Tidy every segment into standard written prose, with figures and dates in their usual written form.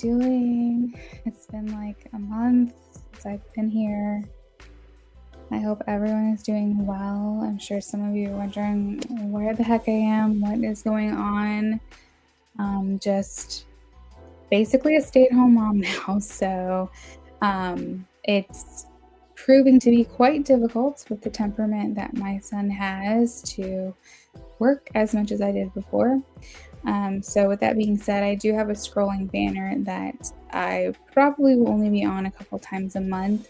doing? It's been like a month since I've been here. I hope everyone is doing well. I'm sure some of you are wondering where the heck I am, what is going on. Just basically a stay-at-home mom now. So it's proving to be quite difficult with the temperament that my son has to work as much as I did before. So with that being said, I do have a scrolling banner that I probably will only be on a couple times a month.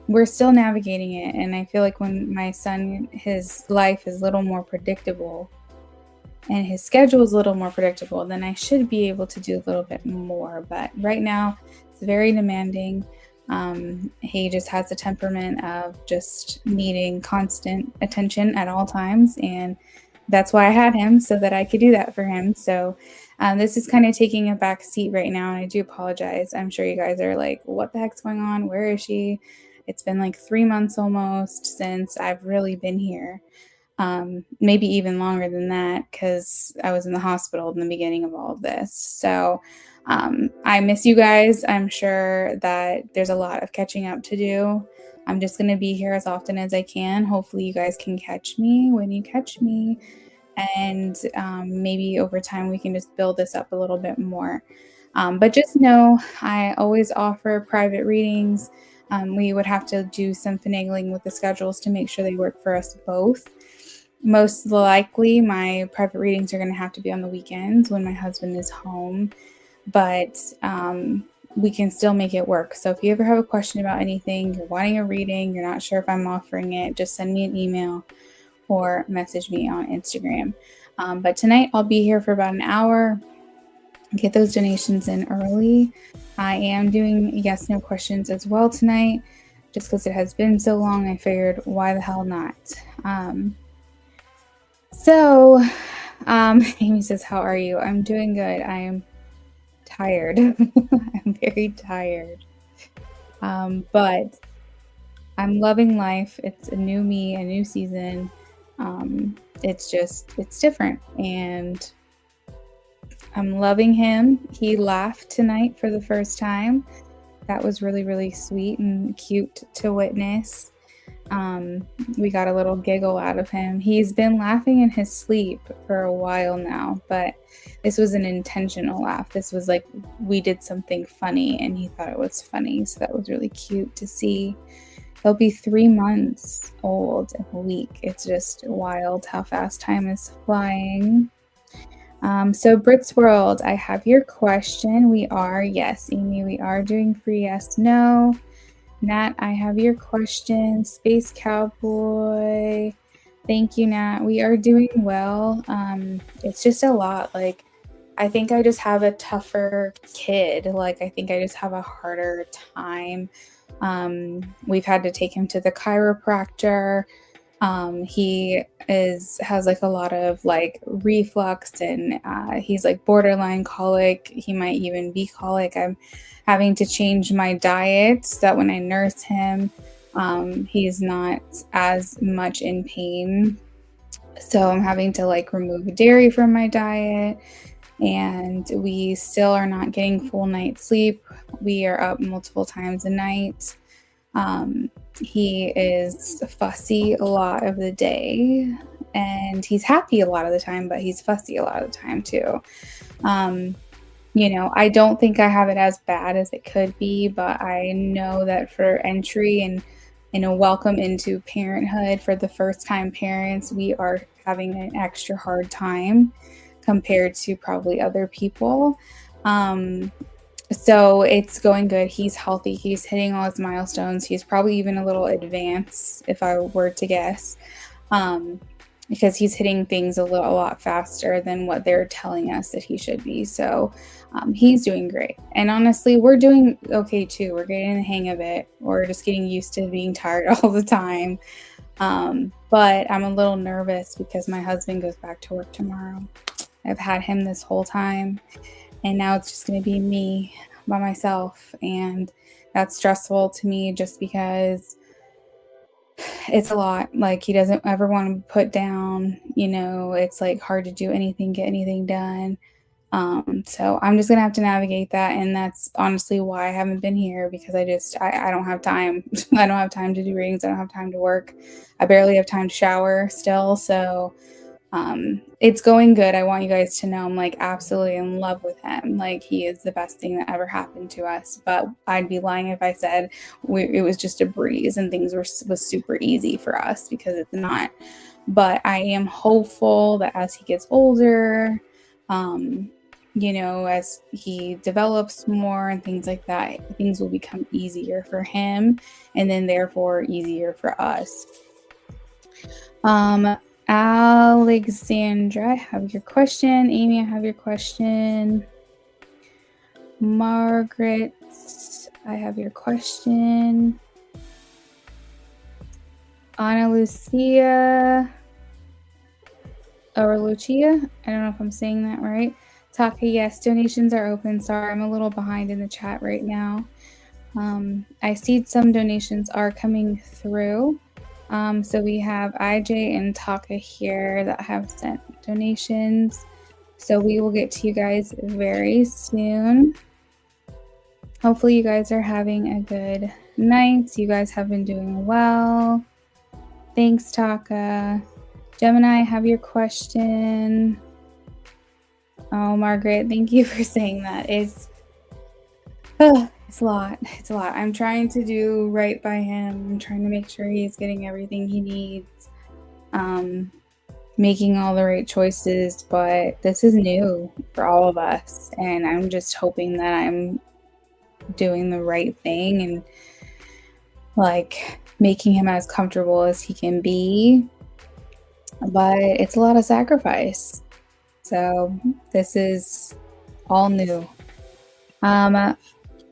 We're still navigating it, and I feel like when my son, his life is a little more predictable and his schedule is a little more predictable, then I should be able to do a little bit more. But right now, it's very demanding. He just has the temperament of just needing constant attention at all times, and that's why I had him, so that I could do that for him. So this is kind of taking a back seat right now, and I do apologize. I'm sure you guys are like, what the heck's going on? Where is she? It's been like 3 months almost since I've really been here. Maybe even longer than that, because I was in the hospital in the beginning of all of this. So I miss you guys. I'm sure that there's a lot of catching up to do. I'm just going to be here as often as I can. Hopefully you guys can catch me when you catch me. And maybe over time we can just build this up a little bit more. But just know I always offer private readings. We would have to do some finagling with the schedules to make sure they work for us both. Most likely, my private readings are going to have to be on the weekends when my husband is home, but we can still make it work. So if you ever have a question about anything, you're wanting a reading, you're not sure if I'm offering it, just send me an email or message me on Instagram. But tonight I'll be here for about an hour. Get those donations in early. I am doing yes, no questions as well tonight, just because it has been so long. I figured, why the hell not? Amy says, how are you? I'm doing good. I am tired. I'm very tired. But I'm loving life. It's a new me, a new season. It's different, and I'm loving him. He laughed tonight for the first time. That was really, really sweet and cute to witness. We got a little giggle out of him. He's been laughing in his sleep for a while now, but this was an intentional laugh. This was like we did something funny and he thought it was funny. So that was really cute to see. He'll be 3 months old in a week. It's just wild how fast time is flying. So Brits World, I have your question. Yes, Amy, we are doing free yes, no. Nat, I have your question. Space Cowboy, thank you, Nat. We are doing well. It's just a lot. Like, I think I just have a tougher kid. Like, I think I just have a harder time. We've had to take him to the chiropractor. He has like a lot of like reflux, and he's like borderline colic. He might even be colic. I'm having to change my diet so that when I nurse him, he's not as much in pain. So I'm having to like remove dairy from my diet, and we still are not getting full night's sleep. We are up multiple times a night. He is fussy a lot of the day, and he's happy a lot of the time, but he's fussy a lot of the time too. I don't think I have it as bad as it could be, but I know that for entry and a welcome into parenthood for the first time parents, we are having an extra hard time compared to probably other people. So it's going good. He's healthy. He's hitting all his milestones. He's probably even a little advanced, if I were to guess, because he's hitting things a lot faster than what they're telling us that he should be. So he's doing great. And honestly, we're doing okay too. We're getting the hang of it. We're just getting used to being tired all the time. But I'm a little nervous because my husband goes back to work tomorrow. I've had him this whole time, and now it's just going to be me by myself. And that's stressful to me just because it's a lot. Like, he doesn't ever want to be put down. It's like hard to do anything, get anything done. So I'm just gonna have to navigate that, and that's honestly why I haven't been here because I don't have time. I don't have time to do readings. I don't have time to work. I barely have time to shower still. So it's going good. I want you guys to know I'm like absolutely in love with him. Like he is the best thing that ever happened to us. But I'd be lying if I said it was just a breeze and things was super easy for us because it's not. But I am hopeful that as he gets older, as he develops more and things like that, things will become easier for him and then therefore easier for us. Alexandra, I have your question. Amy, I have your question. Margaret, I have your question. Ana Lucia, or Lucia, I don't know if I'm saying that right. Taka, yes, donations are open. Sorry, I'm a little behind in the chat right now. I see some donations are coming through. So we have IJ and Taka here that have sent donations. So we will get to you guys very soon. Hopefully you guys are having a good night. You guys have been doing well. Thanks, Taka. Gemini, I have your question. Oh, Margaret, thank you for saying that. It's a lot. It's a lot. I'm trying to do right by him. I'm trying to make sure he's getting everything he needs. Making all the right choices, but this is new for all of us. And I'm just hoping that I'm doing the right thing and like making him as comfortable as he can be. But it's a lot of sacrifice. So this is all new.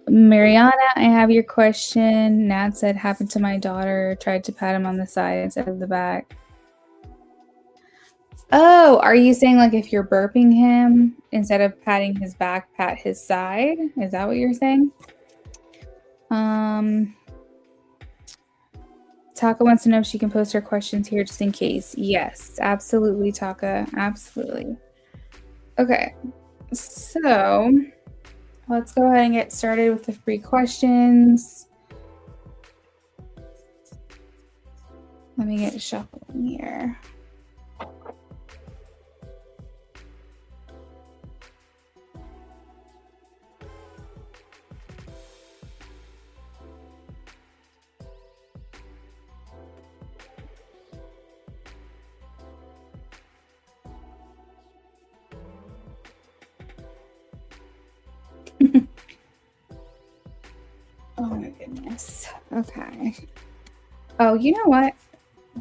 Mariana, I have your question. Nat said, happened to my daughter. Tried to pat him on the side instead of the back. Oh, are you saying like if you're burping him, instead of patting his back, pat his side? Is that what you're saying? Taka wants to know if she can post her questions here just in case. Yes, absolutely, Taka. Absolutely. Okay, so let's go ahead and get started with the free questions. Let me get shuffling here. Oh my goodness. Okay. Oh, you know what?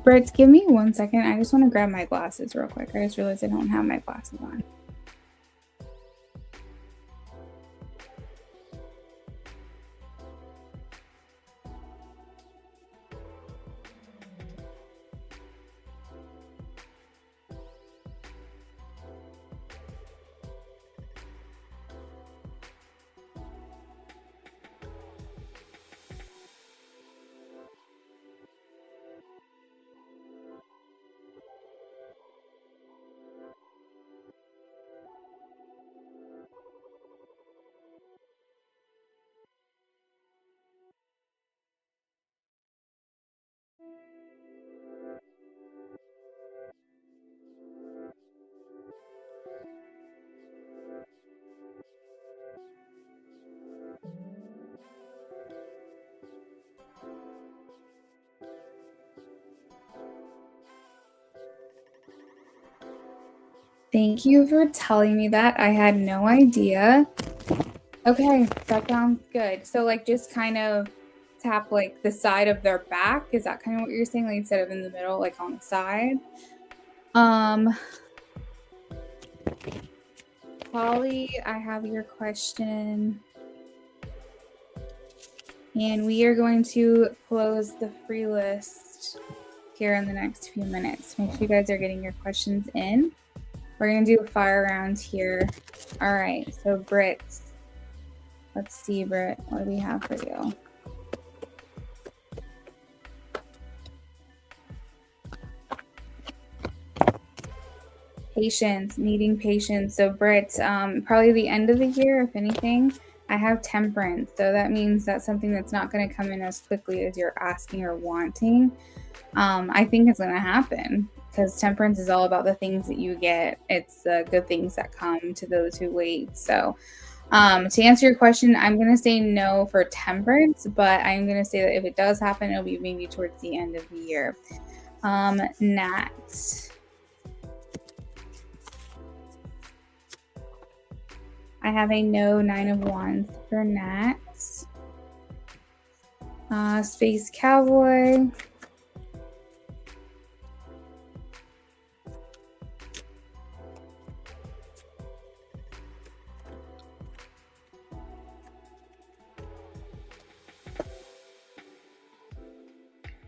Britt, give me 1 second. I just want to grab my glasses real quick. I just realized I don't have my glasses on. Thank you for telling me that. I had no idea. Okay, that sounds good. So like just kind of tap like the side of their back. Is that kind of what you're saying? Like instead of in the middle, like on the side? Holly, I have your question. And we are going to close the free list here in the next few minutes. Make sure you guys are getting your questions in. We're going to do a fire round here. All right, so Britt. Let's see, Britt, what do we have for you? Patience, needing patience. So Britt, probably the end of the year, if anything, I have temperance. So that means that's something that's not going to come in as quickly as you're asking or wanting. I think it's going to happen because temperance is all about the things that you get. It's the good things that come to those who wait. So to answer your question, I'm going to say no for temperance, but I'm going to say that if it does happen, it'll be maybe towards the end of the year. Nat. I have a no, 9 of Wands for Nat. Space Cowboy.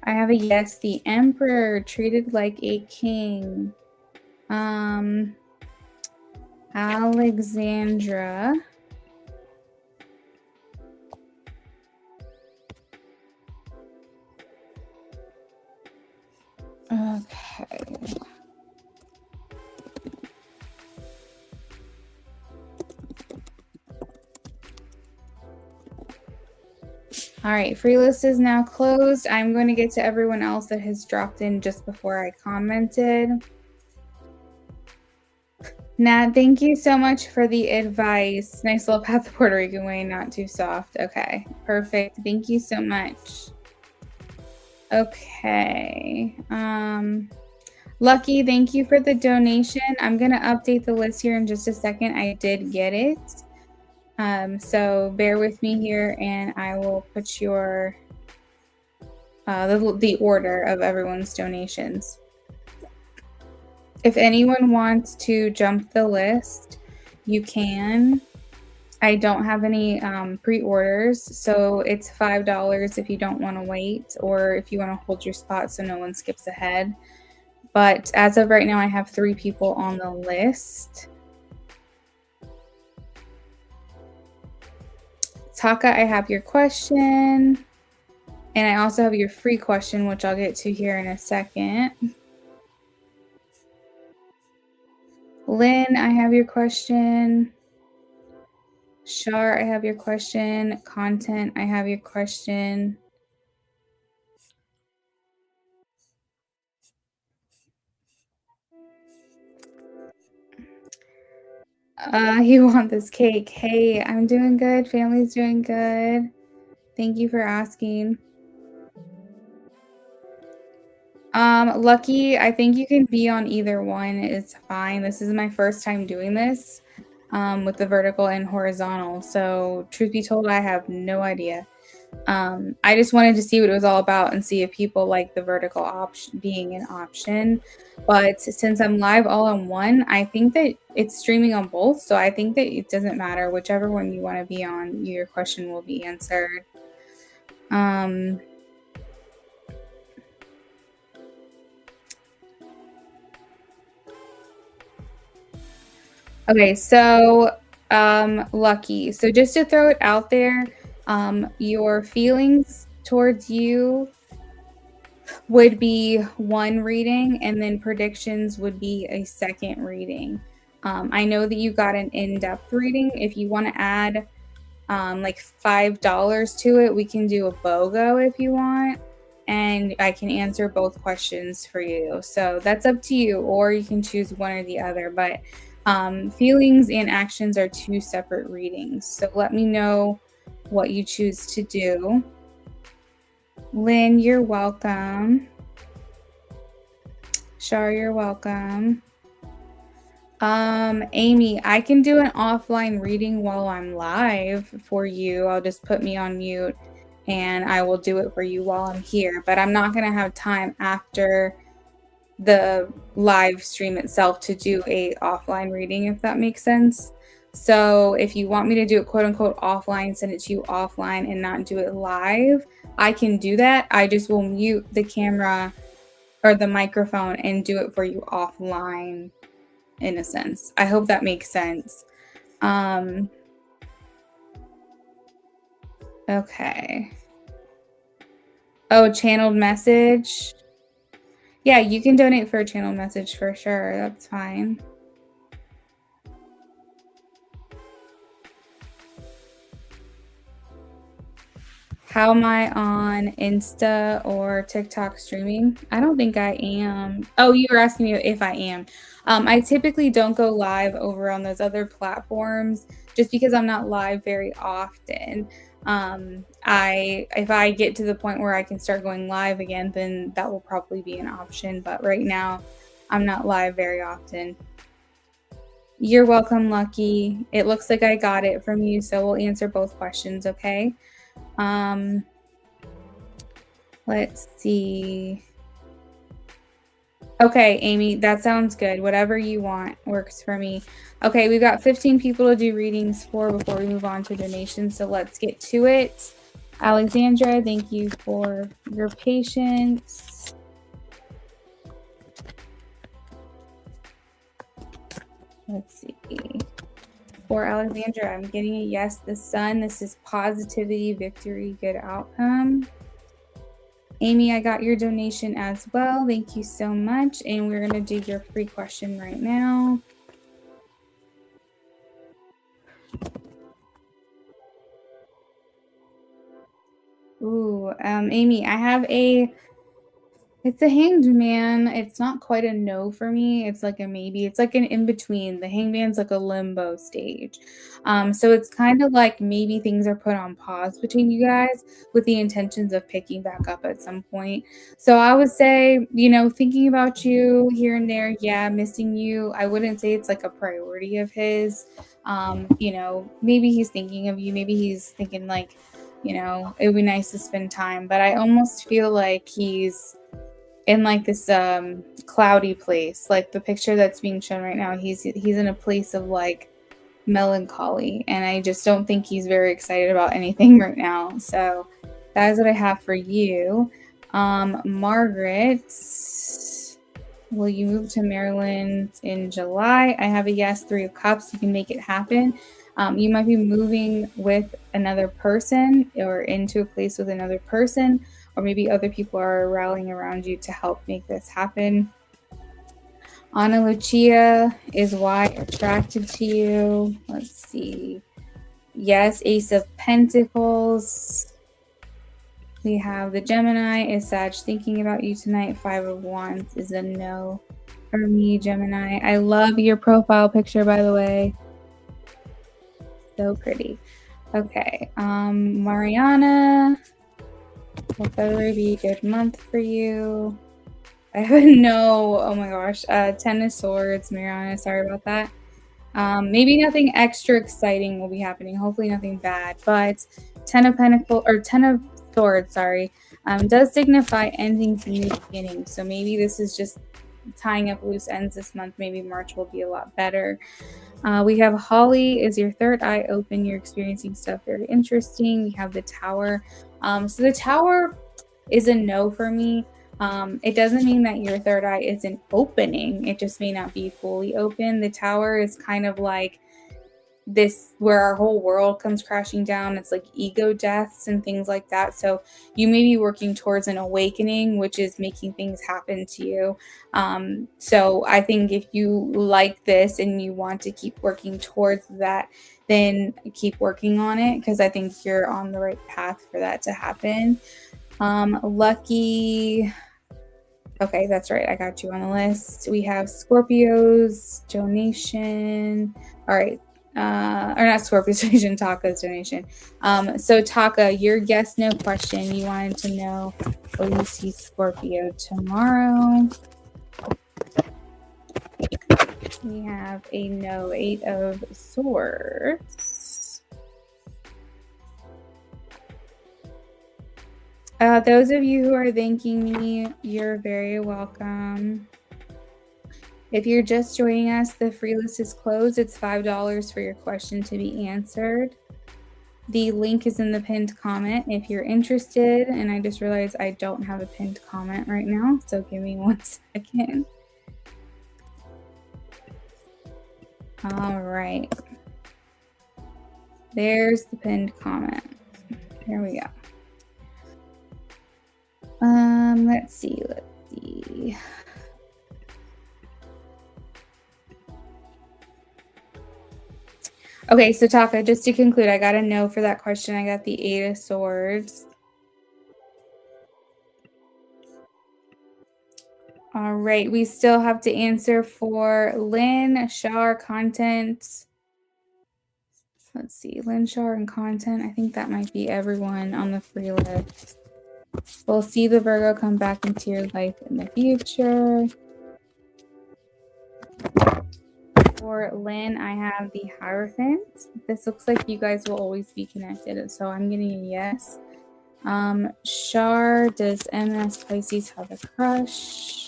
I have a yes, the Emperor, treated like a king. Alexandra. Okay. All right, free list is now closed. I'm going to get to everyone else that has dropped in just before I commented. Nat, thank you so much for the advice. Nice little Pat the Puerto Rican way, not too soft. Okay, perfect. Thank you so much. Okay. Lucky, thank you for the donation. I'm going to update the list here in just a second. I did get it. So bear with me here and I will put your the order of everyone's donations. If anyone wants to jump the list, you can. I don't have any pre-orders, so it's $5 if you don't want to wait or if you want to hold your spot so no one skips ahead. But as of right now, I have 3 people on the list. Taka, I have your question. And I also have your free question, which I'll get to here in a second. Lynn, I have your question. Shar, I have your question. Content, I have your question. You want this cake. Hey, I'm doing good. Family's doing good. Thank you for asking. Lucky, I think you can be on either one. It's fine. This is my first time doing this with the vertical and horizontal. So truth be told, I have no idea. I just wanted to see what it was all about and see if people like the vertical option being an option. But since I'm live all on one, I think that it's streaming on both. So I think that it doesn't matter. Whichever one you want to be on, your question will be answered. Okay, so Lucky. So just to throw it out there, your feelings towards you would be one reading, and then predictions would be a second reading. I know that you got an in-depth reading. If you want to add like $5 to it, we can do a BOGO if you want, and I can answer both questions for you. So that's up to you, or you can choose one or the other. But feelings and actions are 2 separate readings. So let me know what you choose to do. Lynn, you're welcome. Shar, you're welcome. Amy, I can do an offline reading while I'm live for you. I'll just put me on mute and I will do it for you while I'm here. But I'm not going to have time after the live stream itself to do a offline reading, if that makes sense. So if you want me to do it quote unquote offline, send it to you offline and not do it live, I can do that. I just will mute the camera or the microphone and do it for you offline, in a sense. I hope that makes sense. Okay. Oh, channeled message. Yeah, you can donate for a channel message for sure. That's fine. How am I on Insta or TikTok streaming? I don't think I am. Oh, you were asking me if I am. I typically don't go live over on those other platforms just because I'm not live very often. I if I get to the point where I can start going live again, then that will probably be an option. But right now, I'm not live very often. You're welcome, Lucky. It looks like I got it from you, so we'll answer both questions, okay? Um, let's see. Okay, Amy, that sounds good. Whatever you want works for me. Okay, we've got 15 people to do readings for before we move on to donations, so let's get to it. Alexandra, thank you for your patience. Let's see. For Alexandra, I'm getting a yes. The sun, this is positivity, victory, good outcome. Amy, I got your donation as well. Thank you so much. And we're going to do your free question right now. Ooh, Amy, I have it's a hanged man. It's not quite a no for me. It's like a maybe. It's like an in between. The hangman's like a limbo stage. So it's kind of like maybe things are put on pause between you guys with the intentions of picking back up at some point. So I would say, thinking about you here and there, yeah, missing you. I wouldn't say it's like a priority of his. Maybe he's thinking of you. Maybe he's thinking like, it would be nice to spend time. But I almost feel like he's in like this cloudy place. Like the picture that's being shown right now, he's in a place of like melancholy, and I just don't think he's very excited about anything right now. So that is what I have for you. Margaret, will you move to Maryland in July? I have a yes. 3 of Cups, you can make it happen. You might be moving with another person or into a place with another person, or maybe other people are rallying around you to help make this happen. Ana Lucia, is why attracted to you? Let's see. Yes, Ace of Pentacles. We have the Gemini, is Sag thinking about you tonight? 5 of Wands is a no for me, Gemini. I love your profile picture, by the way. So pretty. Okay, Mariana, will February be a good month for you? I have a no. Oh my gosh. 10 of Swords, Mariana. Sorry about that. Maybe nothing extra exciting will be happening. Hopefully nothing bad. But 10 of Pentacles or 10 of Swords, sorry, does signify endings and new beginnings. So maybe this is just tying up loose ends this month. Maybe March will be a lot better. We have Holly, is your third eye open? You're experiencing stuff very interesting. We have the Tower. So the Tower is a no for me. It doesn't mean that your third eye isn't opening. It just may not be fully open. The Tower is kind of like this, where our whole world comes crashing down. It's like ego deaths and things like that. So you may be working towards an awakening, which is making things happen to you. So I think if you like this and you want to keep working towards that, then keep working on it, because I think you're on the right path for that to happen. Lucky. Okay, that's right. I got you on the list. We have Scorpio's donation. All right. Or not Scorpio's donation, Taka's donation. So Taka, your yes, no question. You wanted to know, will you see Scorpio tomorrow? We have a no. 8 of Swords. Those of you who are thanking me, you're very welcome. If you're just joining us, the free list is closed. It's $5 for your question to be answered. The link is in the pinned comment if you're interested. And I just realized I don't have a pinned comment right now, so give me 1 second. All right. There's the pinned comment. Here we go. Let's see. Okay, so Taka, just to conclude, I got a no for that question. I got the 8 of Swords. All right, we still have to answer for Lynn, Shar, content. Let's see, Lynn, Shar, and content. I think that might be everyone on the free list. We'll see the Virgo come back into your life in the future. For Lynn, I have the Hierophant. This looks like you guys will always be connected, so I'm getting a yes. Shar, does MS Pisces have a crush?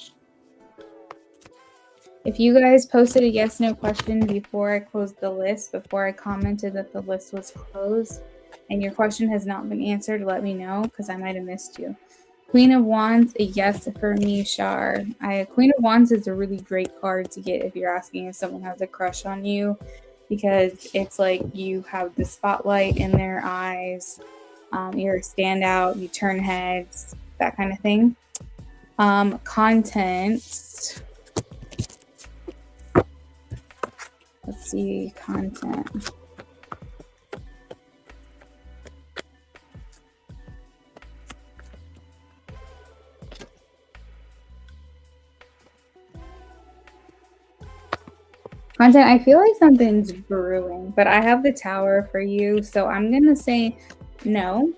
If you guys posted a yes no question before I closed the list, before I commented that the list was closed, and your question has not been answered, let me know because I might have missed you. Queen of Wands, a yes for me, Shar. Queen of Wands is a really great card to get if you're asking if someone has a crush on you, because it's like you have the spotlight in their eyes, you're a standout, you turn heads, that kind of thing. Content. Let's see, content. Content, I feel like something's brewing, but I have the Tower for you, so I'm going to say no.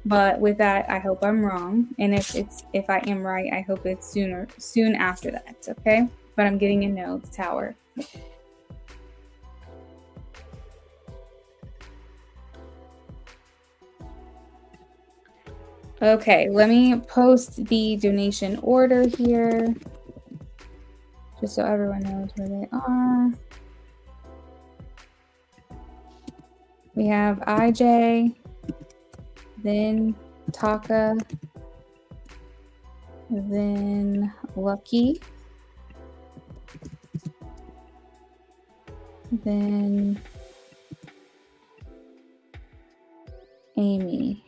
But with that, I hope I'm wrong. And if I am right, I hope it's soon after that, okay? But I'm getting a no, the Tower. Okay, let me post the donation order here, just so everyone knows where they are. We have IJ, then Taka, then Lucky, then Amy.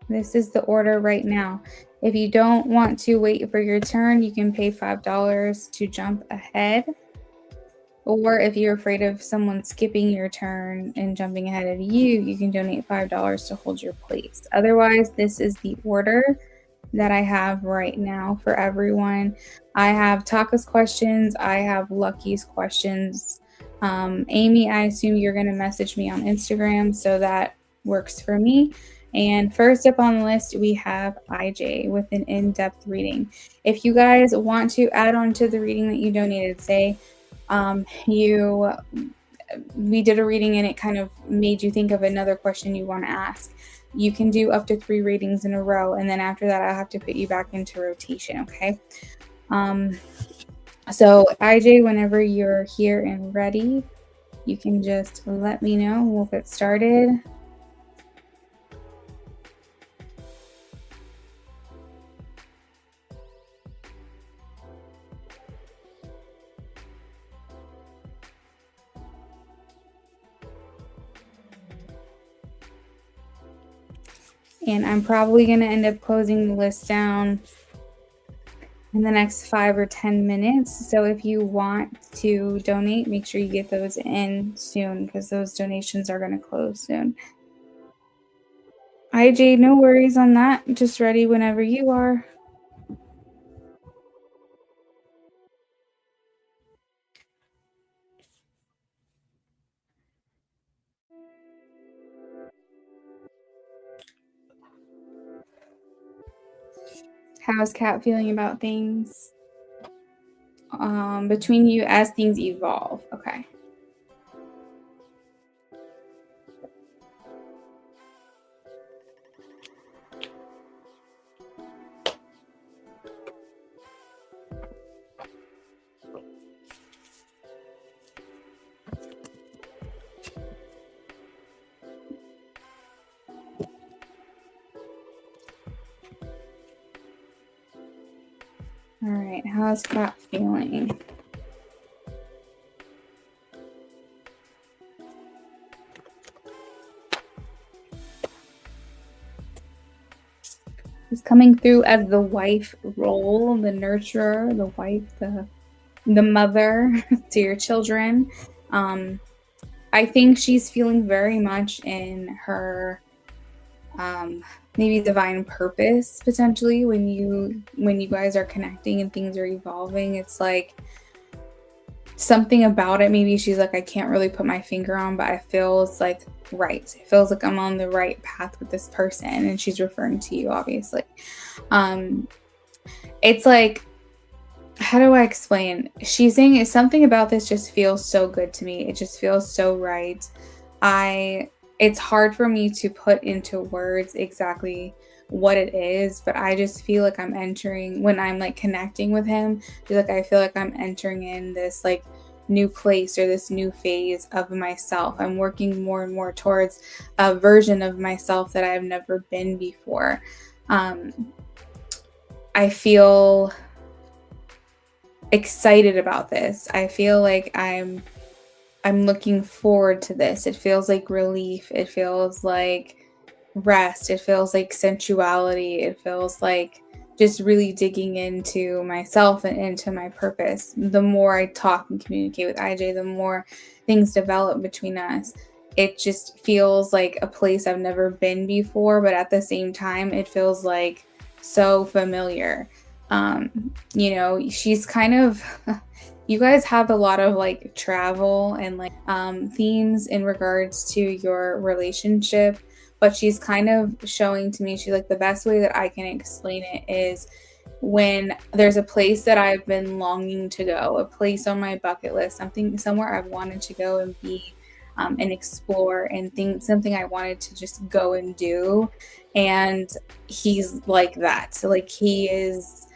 This is the order right now. If you don't want to wait for your turn, you can pay $5 to jump ahead. Or if you're afraid of someone skipping your turn and jumping ahead of you, you can donate $5 to hold your place. Otherwise, this is the order that I have right now for everyone. I have Taka's questions. I have Lucky's questions. Amy, I assume you're going to message me on Instagram, so that works for me. And first up on the list, we have IJ with an in-depth reading. If you guys want to add on to the reading that you donated, say we did a reading and it kind of made you think of another question you want to ask, you can do up to 3 readings in a row, and then after that I'll have to put you back into rotation, okay? So IJ, whenever you're here and ready, you can just let me know. We'll get started. And I'm probably going to end up closing the list down in the next 5 or 10 minutes. So if you want to donate, make sure you get those in soon, because those donations are going to close soon. IJ, no worries on that. Just ready whenever you are. How's Kat feeling about things between you as things evolve? Okay. All right, how's Kat feeling? She's coming through as the wife role, the nurturer, the wife, the mother to your children. I think she's feeling very much in her um, maybe divine purpose potentially when you guys are connecting and things are evolving. It's like something about it. Maybe she's like, I can't really put my finger on, but I feels like right. It feels like I'm on the right path with this person, and she's referring to you, obviously. Um, it's like, how do I explain? She's saying it's something about this just feels so good to me. It just feels so right. I It's hard for me to put into words exactly what it is, but I just feel like I'm entering when I'm like connecting with him, I feel like I'm entering in this like new place or this new phase of myself. I'm working more and more towards a version of myself that I've never been before. Um, I feel excited about this. I feel like I'm looking forward to this. It feels like relief. It feels like rest. It feels like sensuality. It feels like just really digging into myself and into my purpose. The more I talk and communicate with IJ, the more things develop between us. It just feels like a place I've never been before, but at the same time, it feels like so familiar. She's kind of you guys have a lot of like travel and like themes in regards to your relationship, but she's kind of showing to me, she's like, the best way that I can explain it is when there's a place that I've been longing to go, a place on my bucket list, somewhere I've wanted to go and be, and explore and think something I wanted to just go and do. And he's like that. So like he's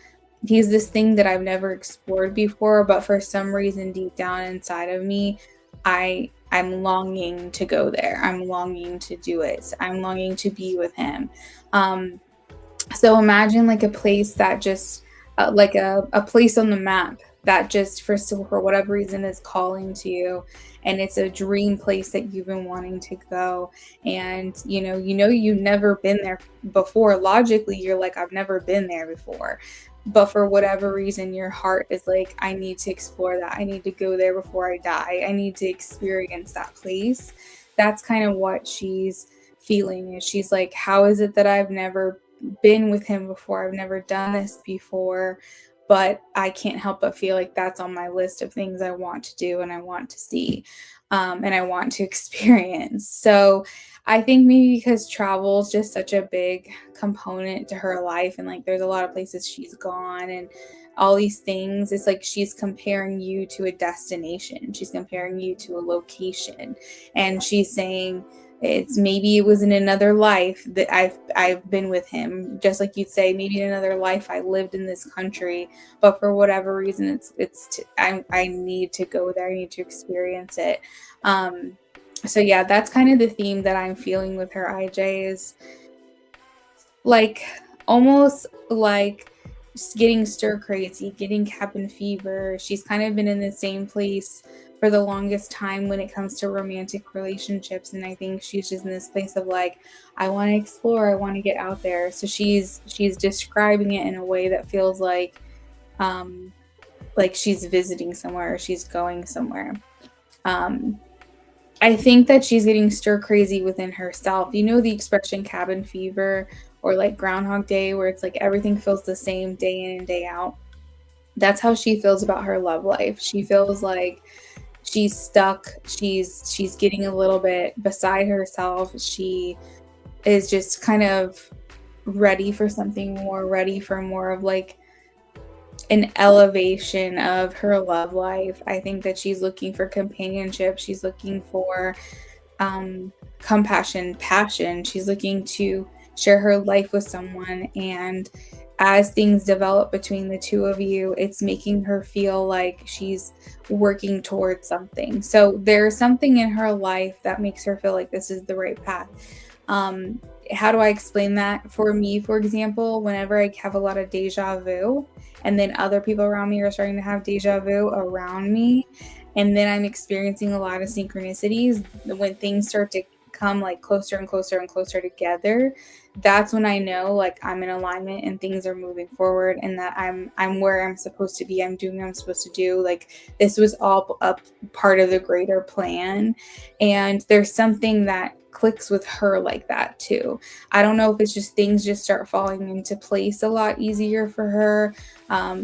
this thing that I've never explored before, but for some reason deep down inside of me, I'm longing to go there. I'm longing to do it. I'm longing to be with him. Um, so imagine like a place that just like a place on the map that just for whatever reason is calling to you, and it's a dream place that you've been wanting to go, and you've never been there before. Logically, you're like, I've never been there before, but for whatever reason your heart is like, I need to explore that. I need to go there before I die. I need to experience that place. That's kind of what she's feeling. Is she's like, how is it that I've never been with him before? I've never done this before, but I can't help but feel like that's on my list of things I want to do and I want to see, and I want to experience. So I think maybe because travel is just such a big component to her life, and like there's a lot of places she's gone and all these things, it's like she's comparing you to a destination. She's comparing you to a location. And she's saying, it's maybe it was in another life that I've been with him, just like you'd say maybe in another life I lived in this country, but for whatever reason I need to go there. I need to experience it. So yeah, that's kind of the theme that I'm feeling with her, IJ, is like almost like just getting stir crazy, getting cabin fever. She's kind of been in the same place for the longest time when it comes to romantic relationships, and I think she's just in this place of like, I want to explore, I want to get out there. So she's describing it in a way that feels like she's visiting somewhere or she's going somewhere. I think that she's getting stir crazy within herself. You know the expression cabin fever or like Groundhog Day, where it's like everything feels the same day in and day out. That's how she feels about her love life. She feels like she's stuck. She's getting a little bit beside herself. She is just kind of ready for something more, ready for more of like an elevation of her love life. I think that she's looking for companionship. She's looking for compassion, passion. She's looking to share her life with someone. And as things develop between the two of you, it's making her feel like she's working towards something. So there's something in her life that makes her feel like this is the right path. How do I explain that? For me, for example, whenever I have a lot of deja vu, and then other people around me are starting to have deja vu around me, and then I'm experiencing a lot of synchronicities, when things start to come like closer and closer and closer together, that's when I know like I'm in alignment and things are moving forward, and that I'm where I'm supposed to be. I'm doing what I'm supposed to do. Like this was all a part of the greater plan. And there's something that clicks with her like that too. I don't know if it's just things just start falling into place a lot easier for her,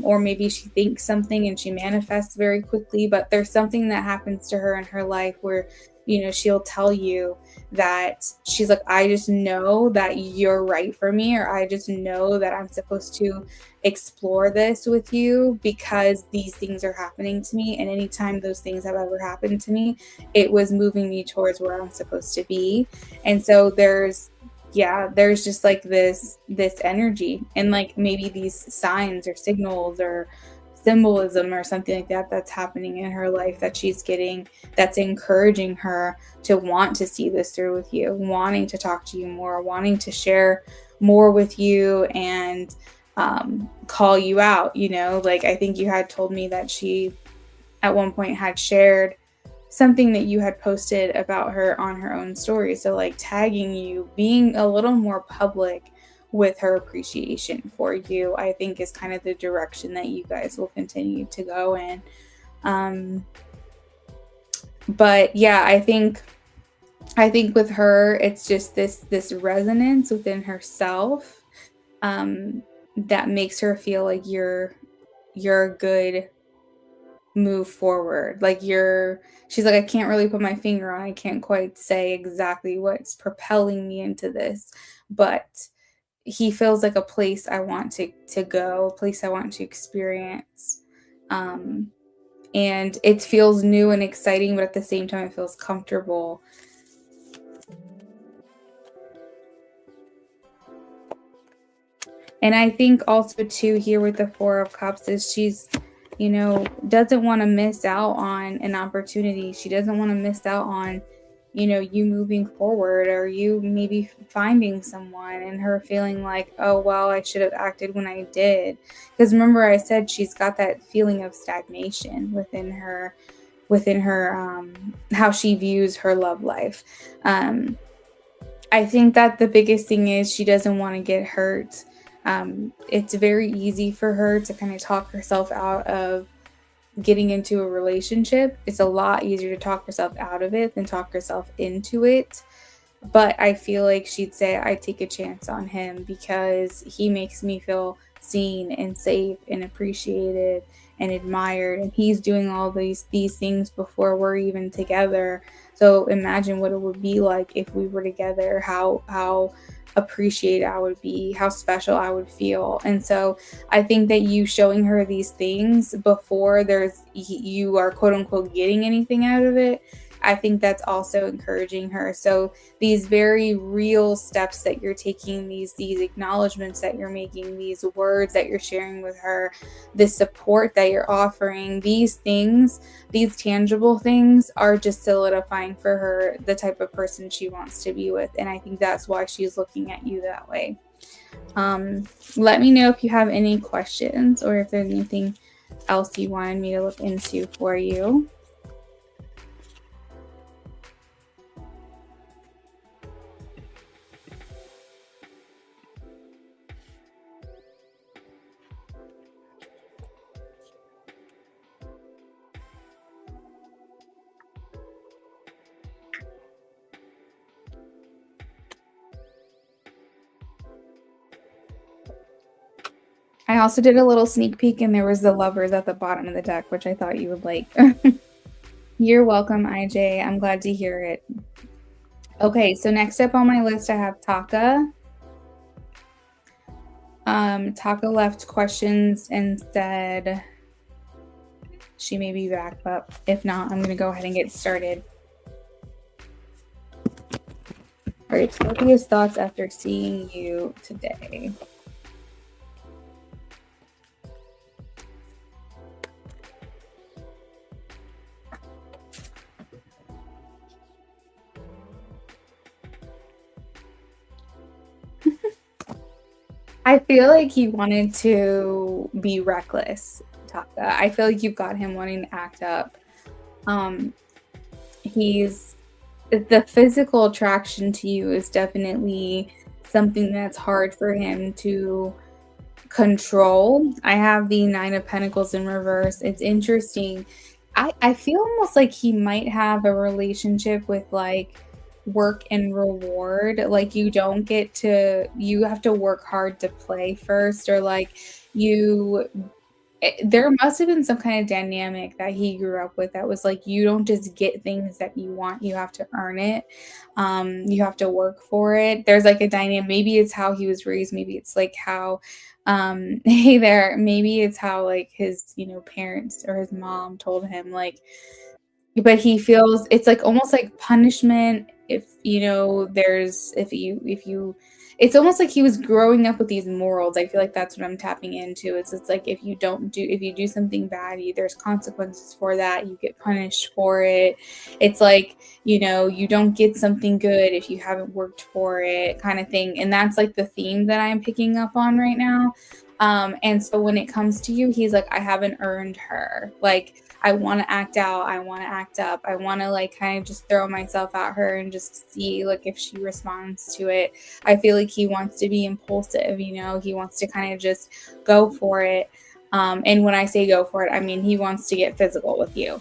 or maybe she thinks something and she manifests very quickly, but there's something that happens to her in her life where, she'll tell you that she's like, I just know that you're right for me, or I just know that I'm supposed to explore this with you because these things are happening to me. And anytime those things have ever happened to me, it was moving me towards where I'm supposed to be. And so there's just like this energy and like maybe these signs or signals or symbolism or something like that that's happening in her life that she's getting, that's encouraging her to want to see this through with you, wanting to talk to you more, wanting to share more with you, and call you out. Like I think you had told me that she at one point had shared something that you had posted about her on her own story. So like tagging you, being a little more public with her appreciation for you, I think is kind of the direction that you guys will continue to go in. But yeah, I think with her, it's just this resonance within herself, that makes her feel like you're a good move forward. Like she's like, I can't really put my finger on, I can't quite say exactly what's propelling me into this, but he feels like a place I want to go, a place I want to experience. And it feels new and exciting, but at the same time, it feels comfortable. And I think also too here with the Four of Cups is she's, doesn't want to miss out on an opportunity. She doesn't want to miss out on, you moving forward, or you maybe finding someone and her feeling like, oh, well, I should have acted when I did. Because remember I said she's got that feeling of stagnation within her, how she views her love life. I think that the biggest thing is she doesn't want to get hurt. It's very easy for her to kind of talk herself out of getting into a relationship. It's a lot easier to talk herself out of it than talk herself into it. But I feel like she'd say, I take a chance on him because he makes me feel seen and safe and appreciated and admired. And he's doing all these things before we're even together. So imagine what it would be like if we were together, how appreciated I would be, how special I would feel. And so I think that you showing her these things before you are quote unquote getting anything out of it, I think that's also encouraging her. So these very real steps that you're taking, these acknowledgments that you're making, these words that you're sharing with her, the support that you're offering, these things, these tangible things are just solidifying for her the type of person she wants to be with. And I think that's why she's looking at you that way. Let me know if you have any questions or if there's anything else you wanted me to look into for you. I also did a little sneak peek and there was the lovers at the bottom of the deck, which I thought you would like. You're welcome, IJ. I'm glad to hear it. Okay, so next up on my list, I have Taka. Taka left questions and said she may be back, but if not, I'm going to go ahead and get started. All right, Scorpio's thoughts after seeing you today. I feel like he wanted to be reckless, Taka. I feel like you've got him wanting to act up. The physical attraction to you is definitely something that's hard for him to control. I have the Nine of Pentacles in reverse. It's interesting. I feel almost like he might have a relationship with like work and reward. Like you don't get to, you have to work hard to play first, or like you there must have been some kind of dynamic that he grew up with that was like, you don't just get things that you want, you have to earn it. You have to work for it. There's like a dynamic, maybe it's how he was raised, maybe it's like how, hey there, maybe it's how like his, parents or his mom told him, like, but he feels it's like almost like punishment if, there's if you it's almost like he was growing up with these morals. I feel like that's what I'm tapping into. It's like if you do something bad, there's consequences for that. You get punished for it. It's like, you don't get something good if you haven't worked for it, kind of thing. And that's like the theme that I'm picking up on right now. And so when it comes to you, he's like, I haven't earned her. Like, I want to act out. I want to act up. I want to like kind of just throw myself at her and just see like if she responds to it. I feel like he wants to be impulsive, he wants to kind of just go for it. And when I say go for it, I mean, he wants to get physical with you.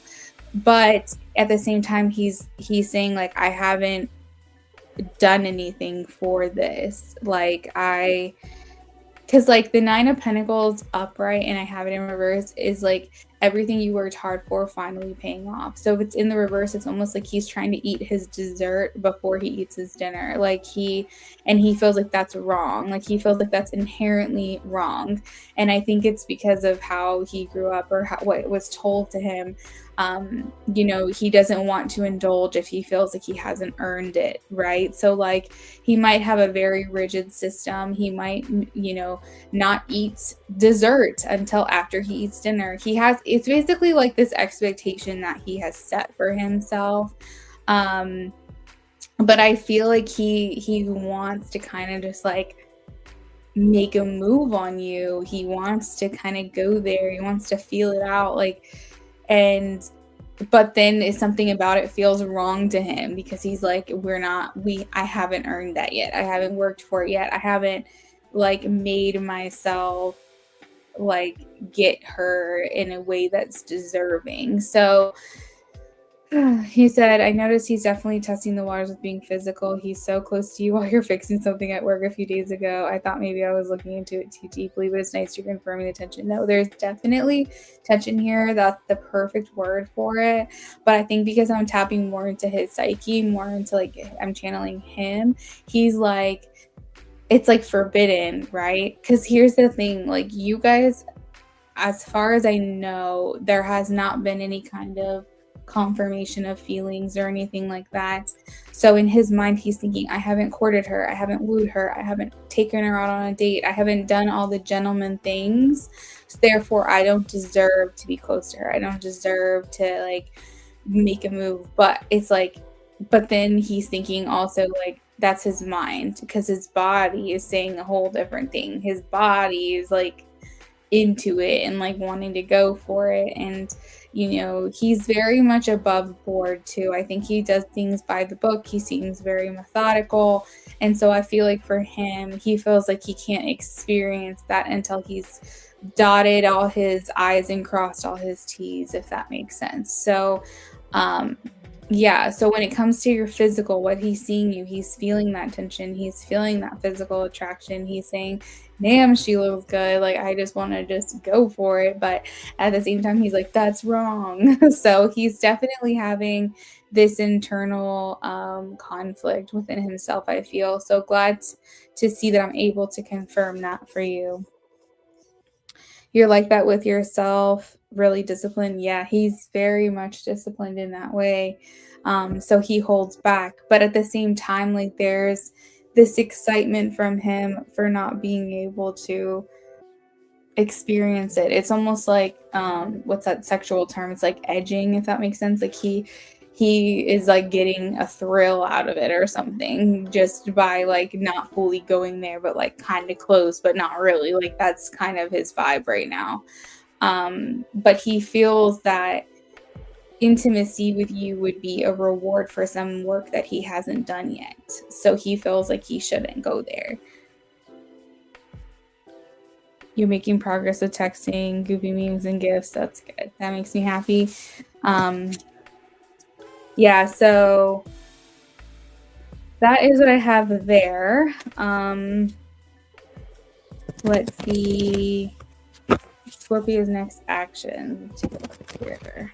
But at the same time, he's saying like, I haven't done anything for this. Like because like the 9 of Pentacles upright and I have it in reverse is like everything you worked hard for finally paying off. So if it's in the reverse, it's almost like he's trying to eat his dessert before he eats his dinner. Like he feels like that's wrong. Like he feels like that's inherently wrong. And I think it's because of how he grew up or what was told to him. He doesn't want to indulge if he feels like he hasn't earned it, right? So like he might have a very rigid system. He might, not eat dessert until after he eats dinner. It's basically like this expectation that he has set for himself. But I feel like he wants to kind of just like make a move on you. He wants to kind of go there. He wants to feel it out. But then it's something about it feels wrong to him because he's like, I haven't earned that yet. I haven't worked for it yet. I haven't like made myself like get her in a way that's deserving. So he said, I noticed he's definitely testing the waters with being physical. He's so close to you while you're fixing something at work a few days ago. I thought maybe I was looking into it too deeply, but it's nice you're confirming the tension. No, there's definitely tension here. That's the perfect word for it. But I think because I'm tapping more into his psyche, more into like, I'm channeling him, he's like, it's like forbidden, right? Because here's the thing, like you guys, as far as I know, there has not been any kind of confirmation of feelings or anything like that. So in his mind, he's thinking, I haven't courted her. I haven't wooed her. I haven't taken her out on a date. I haven't done all the gentleman things. So therefore, I don't deserve to be close to her. I don't deserve to like make a move. But it's like, but then he's thinking also like, that's his mind because his body is saying a whole different thing. His body is like into it and like wanting to go for it. And he's very much above board too. I think he does things by the book. He seems very methodical. And so I feel like for him, he feels like he can't experience that until he's dotted all his I's and crossed all his T's, if that makes sense. So yeah, so when it comes to your physical, what he's seeing you, he's feeling that tension, he's feeling that physical attraction. He's saying, damn, she looks good, like I just want to just go for it. But at the same time, he's like, that's wrong. So he's definitely having this internal conflict within himself, I feel. So glad to see that I'm able to confirm that for you. You're like that with yourself, really disciplined. Yeah, he's very much disciplined in that way. So he holds back. But at the same time, like there's this excitement from him for not being able to experience it. It's almost like what's that sexual term? It's like edging, if that makes sense. Like he is like getting a thrill out of it or something just by like not fully going there, but like kind of close, but not really. Like that's kind of his vibe right now. But he feels that intimacy with you would be a reward for some work that he hasn't done yet. So he feels like he shouldn't go there. You're making progress with texting, goofy memes, and gifts. That's good. That makes me happy. Yeah, so that is what I have there. Let's see. Scorpio's next action. Let's take a look here.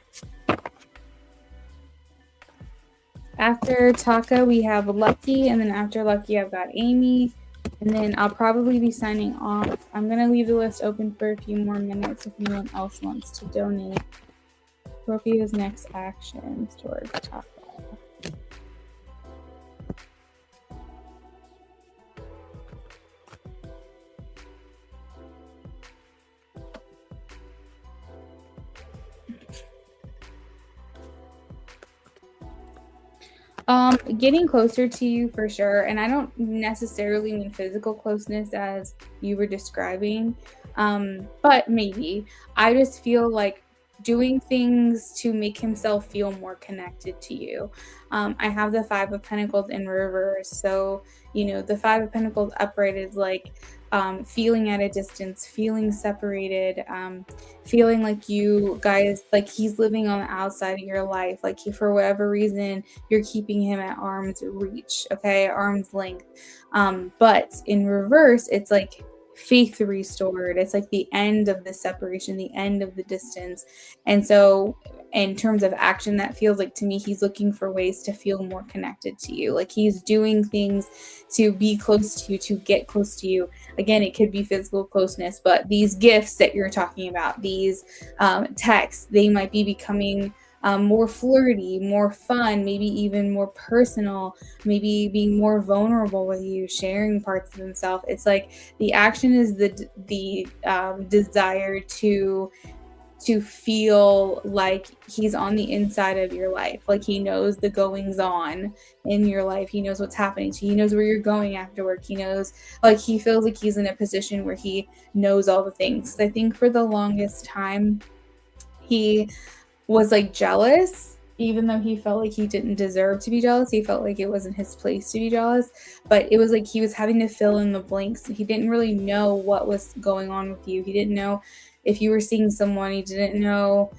After Taka, we have Lucky, and then after Lucky, I've got Amy, and then I'll probably be signing off. I'm going to leave the list open for a few more minutes if anyone else wants to donate. Scorpio's next actions towards Taka. Getting closer to you for sure, and I don't necessarily mean physical closeness as you were describing, but maybe. I just feel like doing things to make himself feel more connected to you. I have the Five of Pentacles in reverse, so the Five of Pentacles upright is like feeling at a distance, feeling separated, feeling like you guys, like he's living on the outside of your life, like for whatever reason you're keeping him at arm's reach, okay, arm's length. But in reverse, it's like faith restored. It's like the end of the separation, the end of the distance. And so in terms of action, that feels like to me he's looking for ways to feel more connected to you, like he's doing things to be close to you, to get close to you. Again, it could be physical closeness, but these gifts that you're talking about, these texts, they might be becoming more flirty, more fun, maybe even more personal, maybe being more vulnerable with you, sharing parts of himself. It's like the action is the desire to feel like he's on the inside of your life, like he knows the goings on in your life, he knows what's happening to you, he knows where you're going after work, he knows, like he feels like he's in a position where he knows all the things. I think for the longest time he was like jealous, even though he felt like he didn't deserve to be jealous. He felt like it wasn't his place to be jealous, but it was like he was having to fill in the blanks. He didn't really know what was going on with you. He didn't know if you were seeing someone. He didn't know,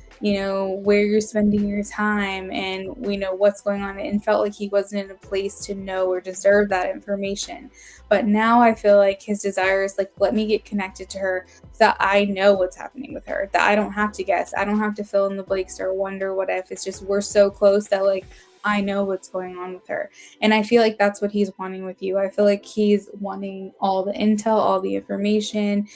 where you're spending your time and, what's going on, and felt like he wasn't in a place to know or deserve that information. But now I feel like his desire is like, let me get connected to her so that I know what's happening with her, that I don't have to guess. I don't have to fill in the blanks or wonder what if. It's just we're so close that like I know what's going on with her. And I feel like that's what he's wanting with you. I feel like he's wanting all the intel, all the information.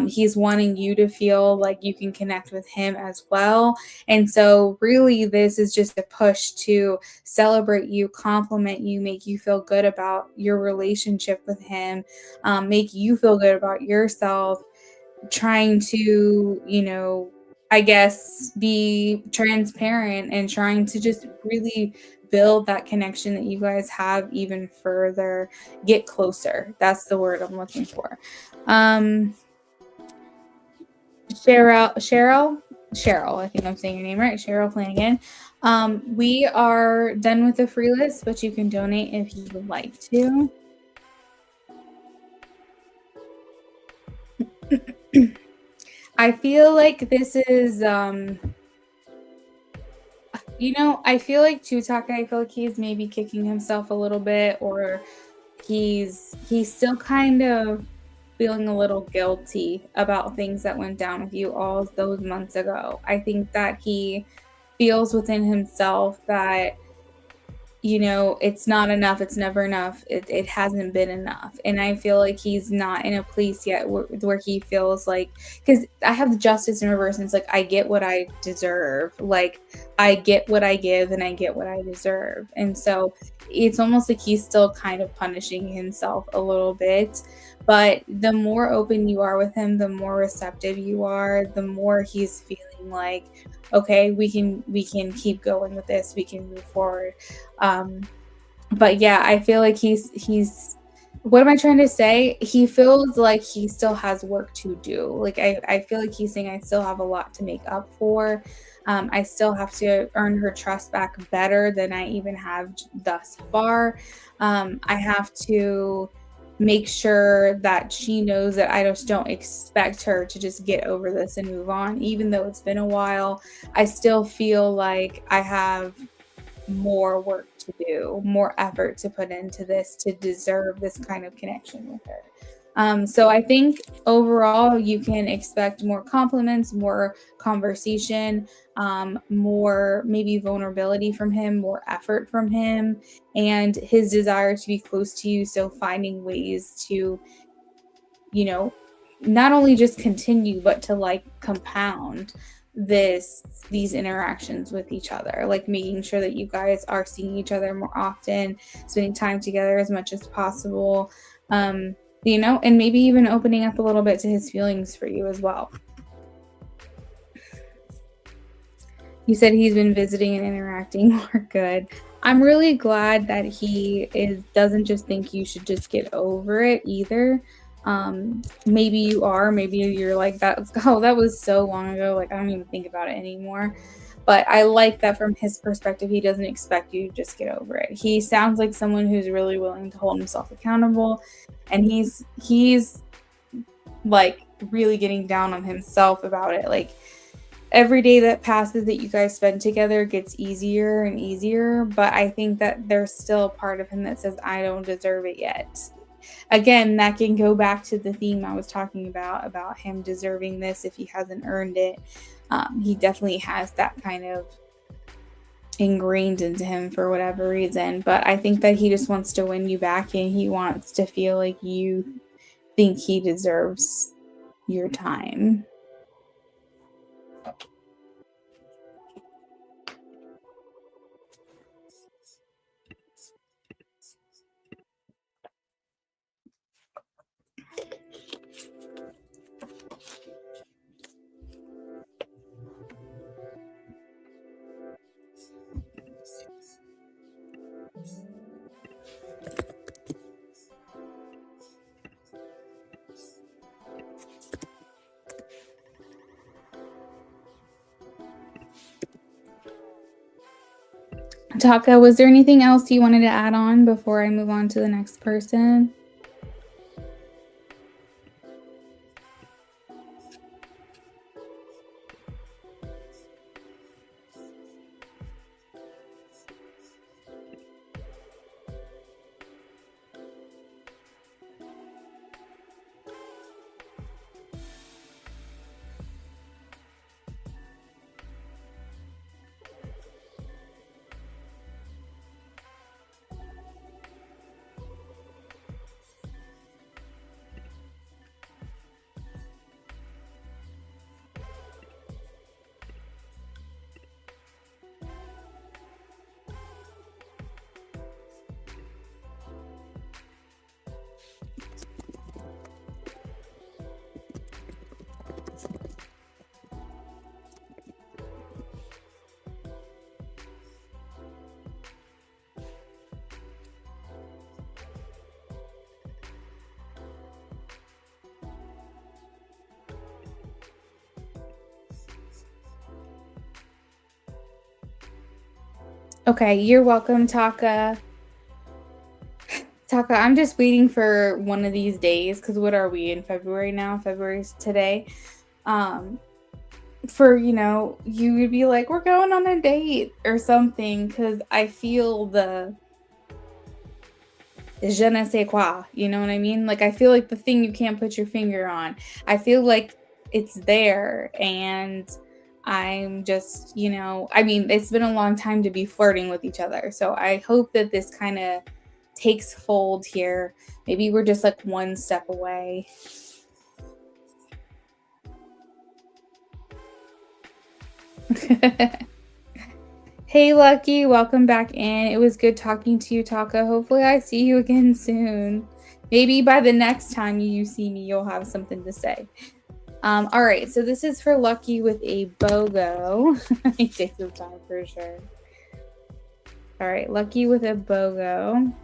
He's wanting you to feel like you can connect with him as well. And so really this is just a push to celebrate you, compliment you, make you feel good about your relationship with him, make you feel good about yourself, trying to, I guess, be transparent and trying to just really build that connection that you guys have even further, get closer. That's the word I'm looking for. Cheryl, I think I'm saying your name right. Cheryl Flanagan. We are done with the free list, but you can donate if you would like to. I feel like this is, I feel like Tutaka, I feel like he's maybe kicking himself a little bit, or he's still kind of feeling a little guilty about things that went down with you all those months ago. I think that he feels within himself that, it's not enough. It's never enough. It hasn't been enough. And I feel like he's not in a place yet where he feels like, because I have the justice in reverse, and it's like, I get what I deserve. Like, I get what I give and I get what I deserve. And so it's almost like he's still kind of punishing himself a little bit. But the more open you are with him, the more receptive you are, the more he's feeling like, okay, we can keep going with this, we can move forward. But yeah, I feel like he's what am I trying to say? He feels like he still has work to do. Like I feel like he's saying, I still have a lot to make up for. I still have to earn her trust back better than I even have thus far. I have to make sure that she knows that I just don't expect her to just get over this and move on. Even though it's been a while, I still feel like I have more work to do, more effort to put into this to deserve this kind of connection with her. So I think overall you can expect more compliments, more conversation, more maybe vulnerability from him, more effort from him, and his desire to be close to you. So finding ways to, you know, not only just continue, but to like compound these interactions with each other, like making sure that you guys are seeing each other more often, spending time together as much as possible, and maybe even opening up a little bit to his feelings for you as well. You said he's been visiting and interacting more. Good. I'm really glad that he doesn't just think you should just get over it either. Maybe you are, maybe you're like that. Oh, that was so long ago. Like I don't even think about it anymore. But I like that from his perspective, he doesn't expect you to just get over it. He sounds like someone who's really willing to hold himself accountable, and he's like really getting down on himself about it. Like every day that passes that you guys spend together gets easier and easier, but I think that there's still a part of him that says, I don't deserve it yet. Again, that can go back to the theme I was talking about him deserving this if he hasn't earned it. He definitely has that kind of ingrained into him for whatever reason, but I think that he just wants to win you back, and he wants to feel like you think he deserves your time. Taka, was there anything else you wanted to add on before I move on to the next person? Okay, you're welcome, Taka. Taka, I'm just waiting for one of these days, because what are we in February now? February's today. For, you would be like, we're going on a date or something, because I feel the je ne sais quoi, you know what I mean? Like, I feel like the thing you can't put your finger on. I feel like it's there, and I'm just, it's been a long time to be flirting with each other. So I hope that this kind of takes fold here. Maybe we're just like one step away. Hey, Lucky, welcome back in. It was good talking to you, Taka. Hopefully I see you again soon. Maybe by the next time you see me, you'll have something to say. All right, so this is for Lucky with a BOGO. It takes some time for sure. All right, Lucky with a BOGO.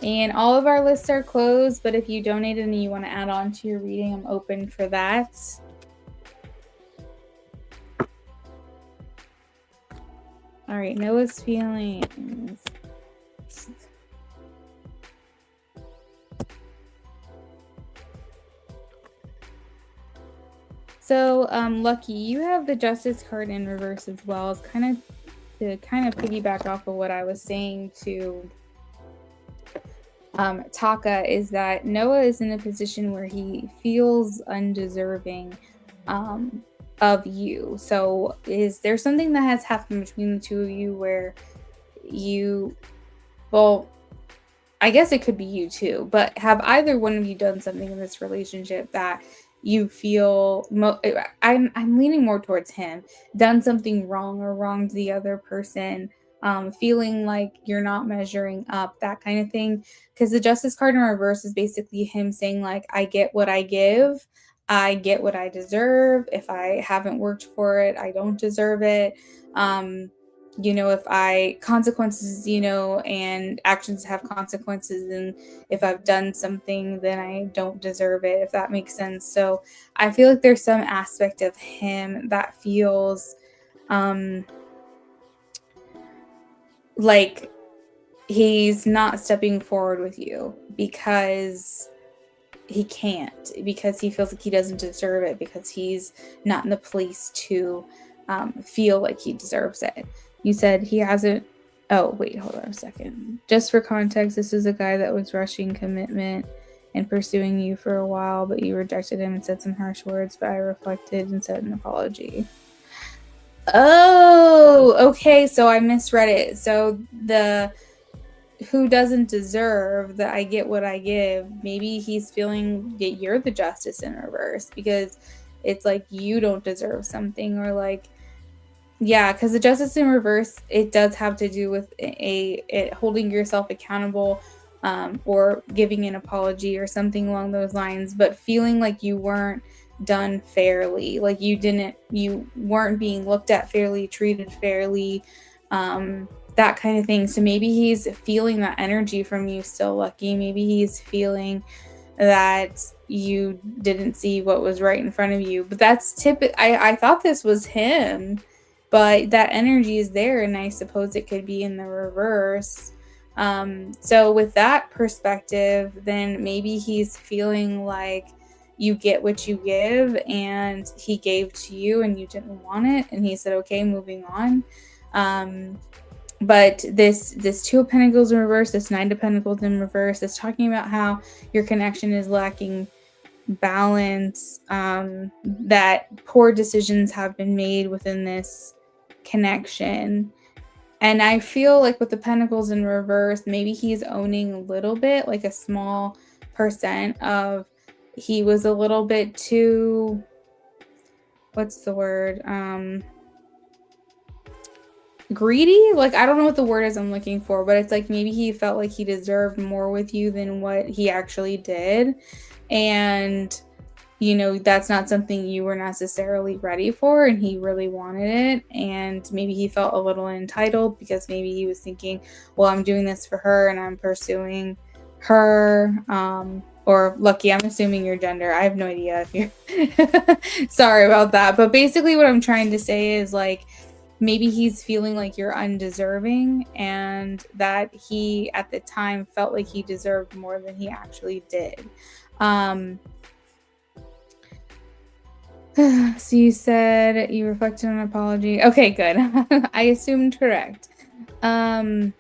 And all of our lists are closed, but if you donated and you want to add on to your reading, I'm open for that. All right, Noah's feelings. So, Lucky, you have the Justice card in reverse as well. It's kind of to kind of piggyback off of what I was saying to Taka, is that Noah is in a position where he feels undeserving of you. So is there something that has happened between the two of you where well, I guess it could be you too, but have either one of you done something in this relationship that you feel I'm leaning more towards him, done something wrong or wronged the other person, feeling like you're not measuring up, that kind of thing? Because the justice card in reverse is basically him saying like, I get what I give, I get what I deserve. If I haven't worked for it, I don't deserve it. If I consequences, and actions have consequences, and if I've done something, then I don't deserve it, if that makes sense. So I feel like there's some aspect of him that feels like he's not stepping forward with you because he can't, because he feels like he doesn't deserve it, because he's not in the place to feel like he deserves it. You said he hasn't. Oh, wait, hold on a second. Just for context, this is a guy that was rushing commitment and pursuing you for a while, but you rejected him and said some harsh words, but I reflected and said an apology. Oh, okay, so I misread it. So the who doesn't deserve that I get what I give, maybe he's feeling that you're the justice in reverse, because it's like you don't deserve something, or like, yeah, because the justice in reverse, it does have to do with it holding yourself accountable, or giving an apology or something along those lines, but feeling like you weren't done fairly, like you weren't being looked at fairly, treated fairly, that kind of thing. So maybe he's feeling that energy from you still, Lucky. Maybe he's feeling that you didn't see what was right in front of you. But that's typical. I thought this was him, but that energy is there, and I suppose it could be in the reverse. So with that perspective, then maybe he's feeling like you get what you give, and he gave to you and you didn't want it, and he said, okay, moving on. But this Two of Pentacles in reverse, this Nine of Pentacles in reverse, is talking about how your connection is lacking balance, that poor decisions have been made within this connection. And I feel like with the Pentacles in reverse, maybe he's owning a little bit, like a small percent of, he was a little bit too, what's the word? Greedy? Like, I don't know what the word is I'm looking for, but it's like maybe he felt like he deserved more with you than what he actually did. And, that's not something you were necessarily ready for, and he really wanted it. And maybe he felt a little entitled because maybe he was thinking, well, I'm doing this for her and I'm pursuing her. Or Lucky, I'm assuming your gender. I have no idea if you're sorry about that. But basically what I'm trying to say is, like, maybe he's feeling like you're undeserving, and that he at the time felt like he deserved more than he actually did. So you said you reflected on an apology. Okay, good. I assumed correct. You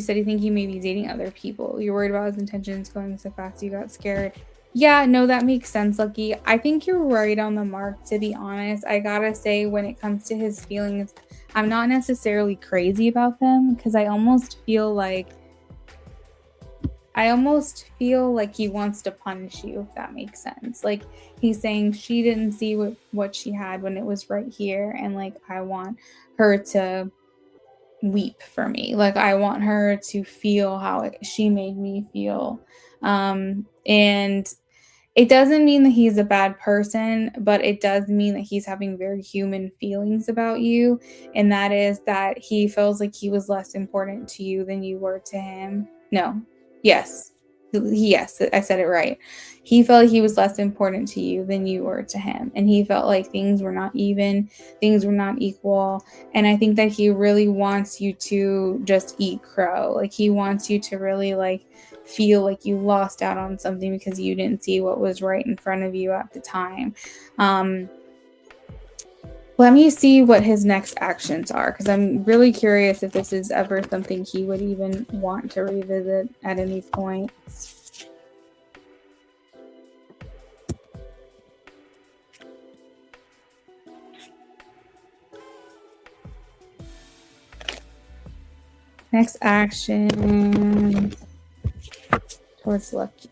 said you think he may be dating other people. You're worried about his intentions going so fast you got scared. Yeah, no, that makes sense, Lucky. I think you're right on the mark, to be honest. I gotta say, when it comes to his feelings, I'm not necessarily crazy about them, because I almost feel like he wants to punish you, if that makes sense. Like, he's saying she didn't see what she had when it was right here, and like, I want her to weep for me. Like, I want her to feel how she made me feel. And it doesn't mean that he's a bad person, but it does mean that he's having very human feelings about you. And that is that he feels like he was less important to you than you were to him. No. Yes. Yes, I said it right. He felt like he was less important to you than you were to him. And he felt like things were not even, things were not equal. And I think that he really wants you to just eat crow. Like, he wants you to really, like, feel like you lost out on something because you didn't see what was right in front of you at the time. Let me see what his next actions are, because I'm really curious if this is ever something he would even want to revisit at any point. Next action towards Lucky.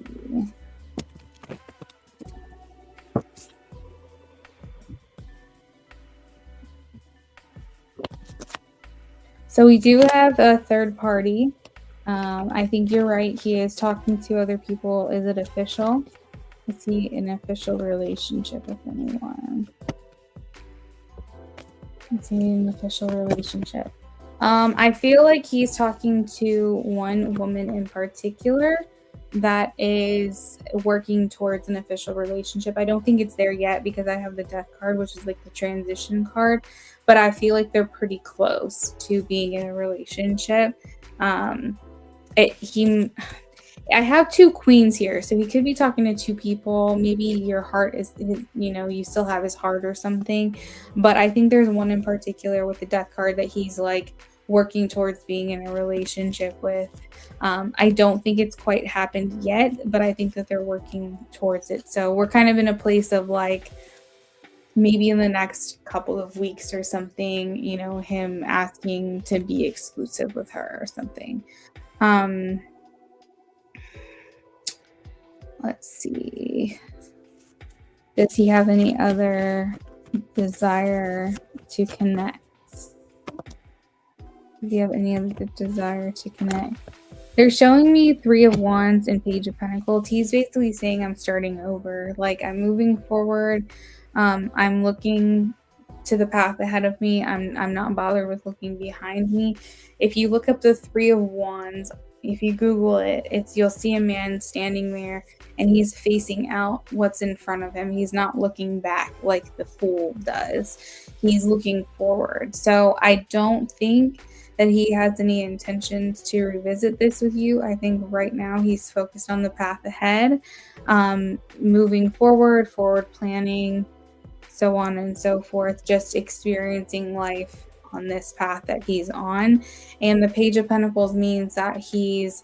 So we do have a third party. I think you're right. He is talking to other people. Is it official? Is he in an official relationship with anyone? Is he in an official relationship? I feel like he's talking to one woman in particular that is working towards an official relationship. I don't think it's there yet because I have the death card, which is like the transition card, but I feel like they're pretty close to being in a relationship. I have two queens here, so he could be talking to two people. Maybe your heart is, you still have his heart or something. But I think there's one in particular with the death card that he's like working towards being in a relationship with. I don't think it's quite happened yet, but I think that they're working towards it. So we're kind of in a place of like, maybe in the next couple of weeks or something, him asking to be exclusive with her or something. Let's see. Does he have any other desire to connect? Does he have any other desire to connect? They're showing me 3 of Wands and Page of Pentacles. He's basically saying I'm starting over. Like, I'm moving forward. I'm looking to the path ahead of me. I'm not bothered with looking behind me. If you look up the 3 of Wands, if you Google it, you'll see a man standing there and he's facing out what's in front of him. He's not looking back like the Fool does. He's looking forward. So I don't think that he has any intentions to revisit this with you. I think right now he's focused on the path ahead, moving forward planning, so on and so forth, just experiencing life on this path that he's on. And the Page of Pentacles means that he's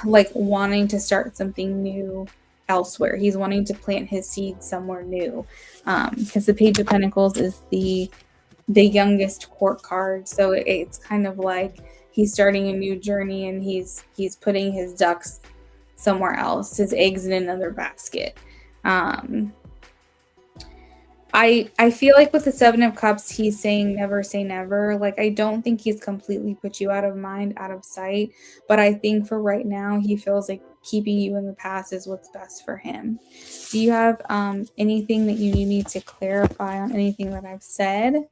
like wanting to start something new elsewhere. He's wanting to plant his seed somewhere new, because the Page of Pentacles is the youngest court card, so it's kind of like he's starting a new journey and he's putting his ducks somewhere else, his eggs in another basket. I feel like with the 7 of Cups, he's saying never say never. Like, I don't think he's completely put you out of mind, out of sight, but I think for right now, he feels like keeping you in the past is what's best for him. Do you have anything that you need to clarify on anything that I've said?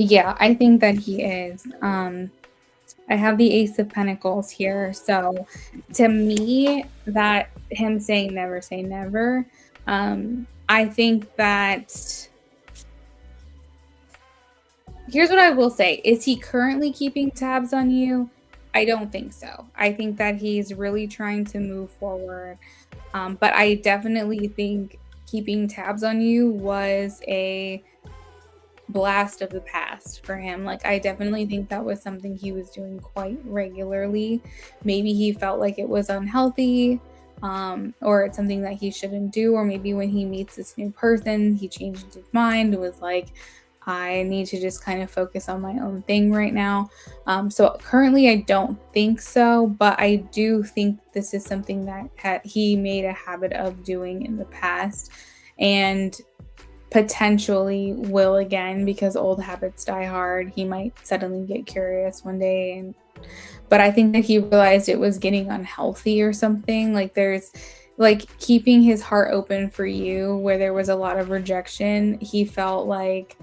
Yeah, I think that he is. I have the Ace of Pentacles here. So to me, that him saying never say never, I think that here's what I will say. Is he currently keeping tabs on you? I don't think so. I think that he's really trying to move forward. But I definitely think keeping tabs on you was a blast of the past for him. Like, I definitely think that was something he was doing quite regularly. Maybe he felt like it was unhealthy, or it's something that he shouldn't do, or maybe when he meets this new person, he changed his mind and was like, I need to just kind of focus on my own thing right now. So currently I don't think so, but I do think this is something that he made a habit of doing in the past. And potentially will again because old habits die hard. He might suddenly get curious one day, but I think that he realized it was getting unhealthy or something. Like there's like keeping his heart open for you where there was a lot of rejection, he felt like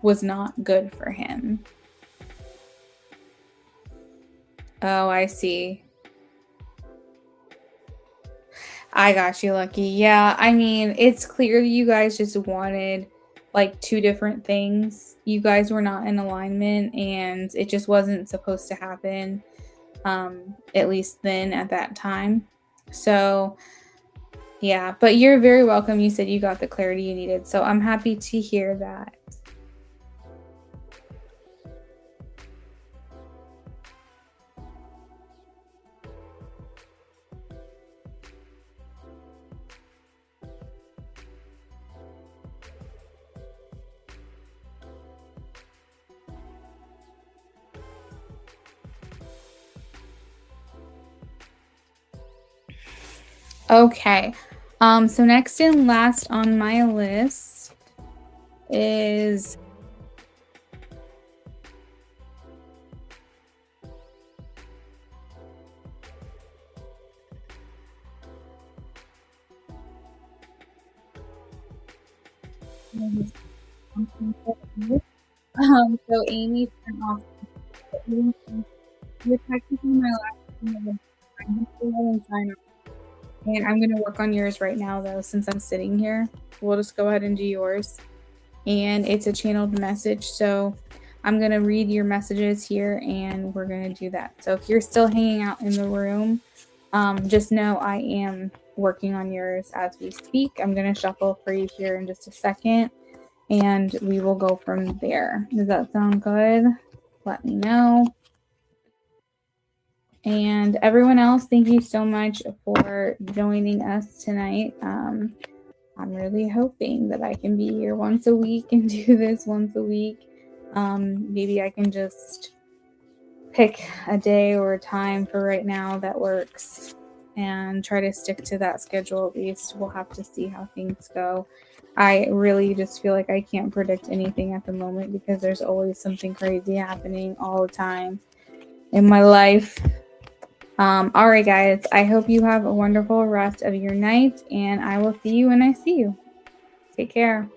was not good for him. Oh, I see. I got you, Lucky. Yeah, I mean, it's clear you guys just wanted like two different things. You guys were not in alignment and it just wasn't supposed to happen, at least then at that time. So, yeah, but you're very welcome. You said you got the clarity you needed. So I'm happy to hear that. Okay. So next and last on my list is so Amy turned off. You're technically my last one. I'm gonna sign off. And I'm gonna work on yours right now though, since I'm sitting here. We'll just go ahead and do yours. And it's a channeled message, so I'm gonna read your messages here and we're gonna do that. So if you're still hanging out in the room, just know I am working on yours as we speak. I'm gonna shuffle for you here in just a second and we will go from there. Does that sound good? Let me know. And everyone else, thank you so much for joining us tonight. I'm really hoping that I can be here once a week and do this once a week. Maybe I can just pick a day or a time for right now that works and try to stick to that schedule at least. We'll have to see how things go. I really just feel like I can't predict anything at the moment because there's always something crazy happening all the time in my life. All right, guys, I hope you have a wonderful rest of your night, and I will see you when I see you. Take care.